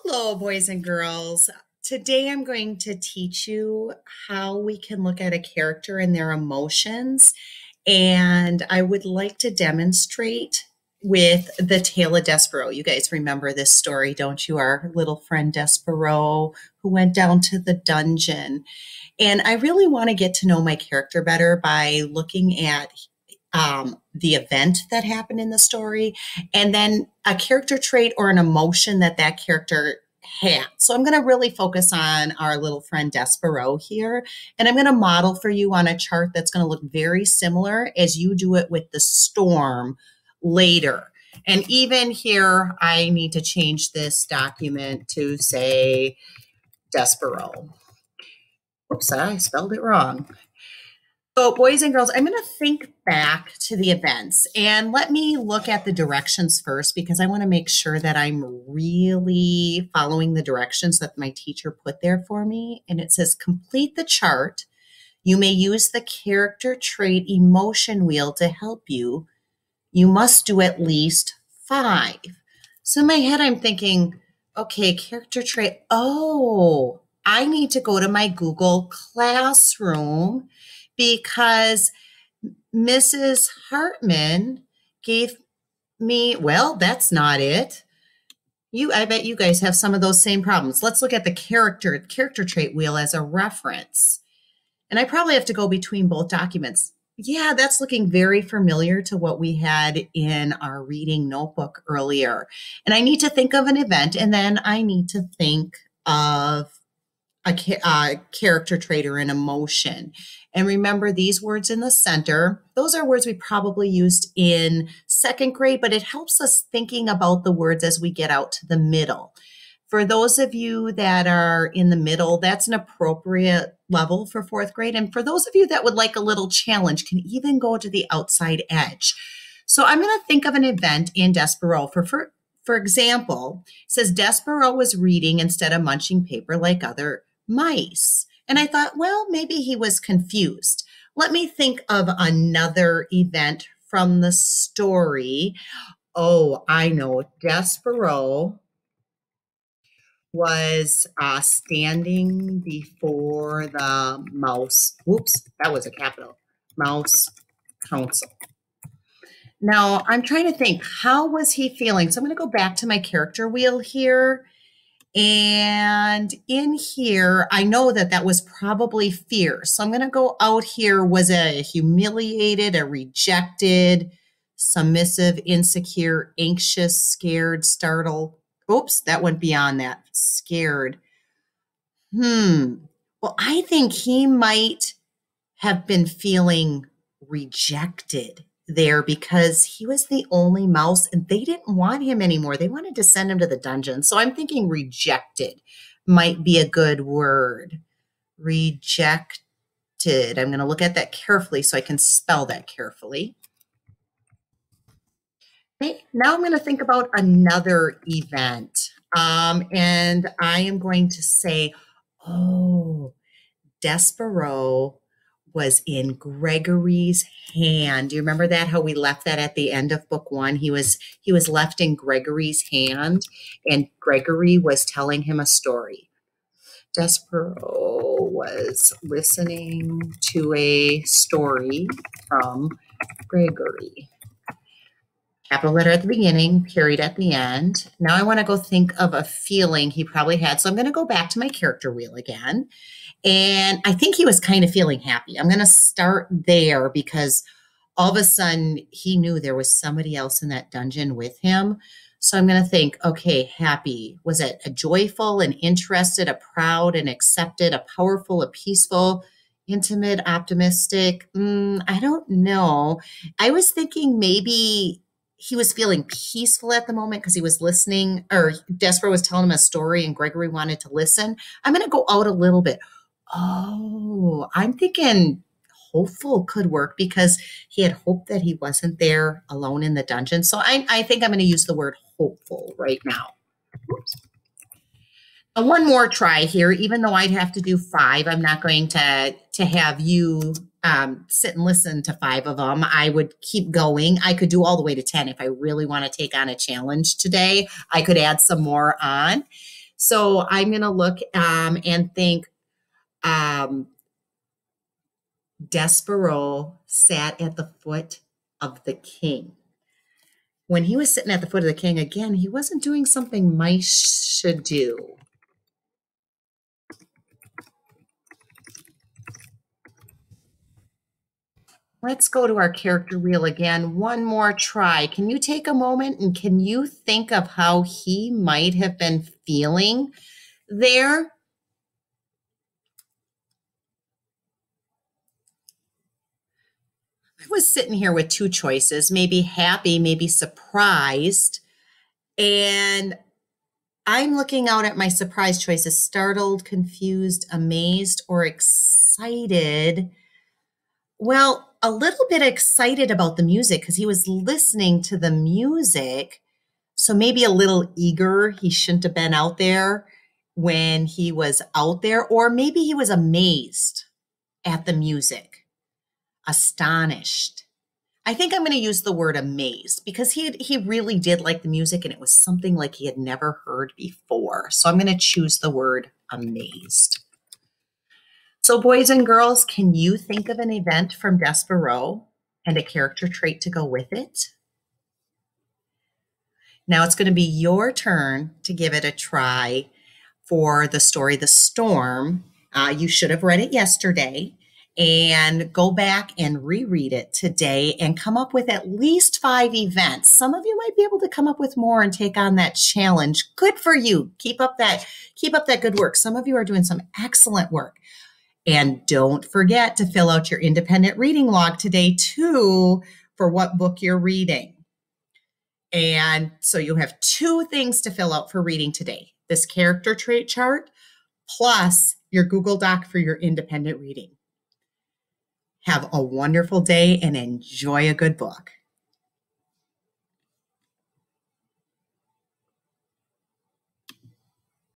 Hello, boys and girls. Today I'm going to teach you how we can look at a character and their emotions. And I would like to demonstrate with the tale of Despereaux. You guys remember this story, don't you? Our little friend Despereaux who went down to the dungeon. And I really want to get to know my character better by looking at the event that happened in the story, and then a character trait or an emotion that that character had. So I'm going to really focus on our little friend Despereaux here, and I'm going to model for you on a chart that's going to look very similar as you do it with the storm later. And even here, I need to change this document to say Despereaux. Oops, I spelled it wrong. So, boys and girls, I'm going to think back to the events and let me look at the directions first because I want to make sure that I'm really following the directions that my teacher put there for me. And it says, complete the chart. You may use the character trait emotion wheel to help you. You must do at least 5. So, in my head, I'm thinking, okay, character trait. Oh, I need to go to my Google Classroom because Mrs. Hartman gave me, well, that's not it. I bet you guys have some of those same problems. Let's look at the character trait wheel as a reference. And I probably have to go between both documents. Yeah, that's looking very familiar to what we had in our reading notebook earlier. And I need to think of an event, and then I need to think of a character trait or an emotion. And remember these words in the center, those are words we probably used in 2nd grade, but it helps us thinking about the words as we get out to the middle. For those of you that are in the middle, that's an appropriate level for 4th grade. And for those of you that would like a little challenge, can even go to the outside edge. So I'm going to think of an event in Despereaux. For example, it says Despereaux was reading instead of munching paper like other mice. And I thought, well, maybe he was confused. Let me think of another event from the story. Oh, I know. Despereaux was standing before the mouse. Whoops, that was a capital. Mouse council. Now, I'm trying to think, how was he feeling? So I'm going to go back to my character wheel here. And in here, I know that that was probably fear. So I'm going to go out here. Was it humiliated, a rejected, submissive, insecure, anxious, scared, startled? Oops, that went beyond that. Scared. Well, I think he might have been feeling rejected there because he was the only mouse and they didn't want him anymore. They wanted to send him to the dungeon. So I'm thinking rejected might be a good word. Rejected. I'm going to look at that carefully so I can spell that carefully. Okay, now I'm going to think about another event. And I am going to say, oh, Despereaux was in Gregory's hand. Do you remember that? How we left that at the end of book 1? He was left in Gregory's hand, and Gregory was telling him a story. Despereaux was listening to a story from Gregory. Capital letter at the beginning, period at the end. Now I want to go think of a feeling he probably had. So I'm going to go back to my character wheel again. And I think he was kind of feeling happy. I'm going to start there because all of a sudden he knew there was somebody else in that dungeon with him. So I'm going to think, okay, happy. Was it a joyful and interested, a proud and accepted, a powerful, a peaceful, intimate, optimistic? I don't know. I was thinking maybe he was feeling peaceful at the moment because he was listening, or Despereaux was telling him a story and Gregory wanted to listen. I'm going to go out a little bit. Oh, I'm thinking hopeful could work because he had hoped that he wasn't there alone in the dungeon. So I think I'm going to use the word hopeful right now. Oops. One more try here, even though I'd have to do 5. I'm not going to have you sit and listen to 5 of them. I would keep going. I could do all the way to 10 if I really want to take on a challenge today. I could add some more on. So I'm going to look and think Despereaux sat at the foot of the king. When he was sitting at the foot of the king, again, he wasn't doing something mice should do. Let's go to our character wheel again. One more try. Can you take a moment and can you think of how he might have been feeling there? I was sitting here with two choices, maybe happy, maybe surprised. And I'm looking out at my surprise choices: startled, confused, amazed, or excited. Well, a little bit excited about the music because he was listening to the music. So maybe a little eager. He shouldn't have been out there when he was out there. Or maybe he was amazed at the music, astonished. I think I'm going to use the word amazed because he really did like the music and it was something like he had never heard before. So I'm going to choose the word amazed. So boys and girls, can you think of an event from Despereaux and a character trait to go with it? Now it's going to be your turn to give it a try for the story, The Storm. You should have read it yesterday and go back and reread it today and come up with at least 5 events. Some of you might be able to come up with more and take on that challenge. Good for you. Keep up that good work. Some of you are doing some excellent work. And don't forget to fill out your independent reading log today too for what book you're reading. And so you have 2 things to fill out for reading today: this character trait chart plus your Google Doc for your independent reading. Have a wonderful day and enjoy a good book.